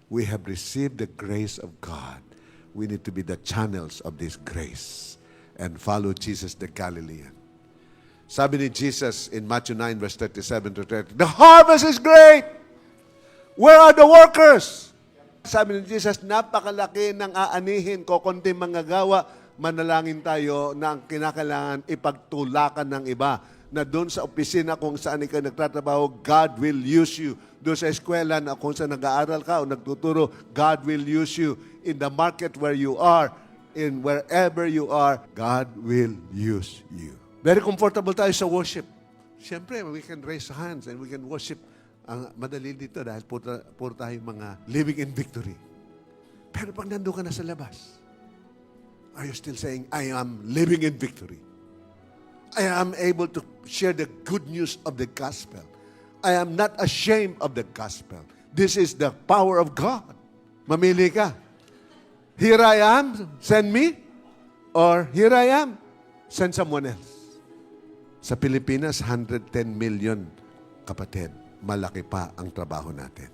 we have received the grace of God. We need to be the channels of this grace and follow Jesus the Galilean. Sabi ni Jesus in Matthew 9 verse 37 to 30, the harvest is great! Where are the workers? Sabi ni Jesus, napakalaki ng aanihin ko, kundi manggagawa, manalangin tayo na ang kinakailangan ipagtulakan ng iba. Na doon sa opisina kung saan ikaw nagtatrabaho, God will use you. Doon sa eskwela na kung saan nag-aaral ka o nagtuturo, God will use you. In the market where you are, in wherever you are, God will use you. Very comfortable tayo sa worship. Siyempre, we can raise hands and we can worship. Ang madali dito dahil puro tayo mga living in victory. Pero pag nandun ka na sa labas, are you still saying, I am living in victory? I am able to share the good news of the gospel. I am not ashamed of the gospel. This is the power of God. Mamili ka. Here I am, send me. Or here I am, send someone else. Sa Pilipinas, 110 million kapatid. Malaki pa ang trabaho natin.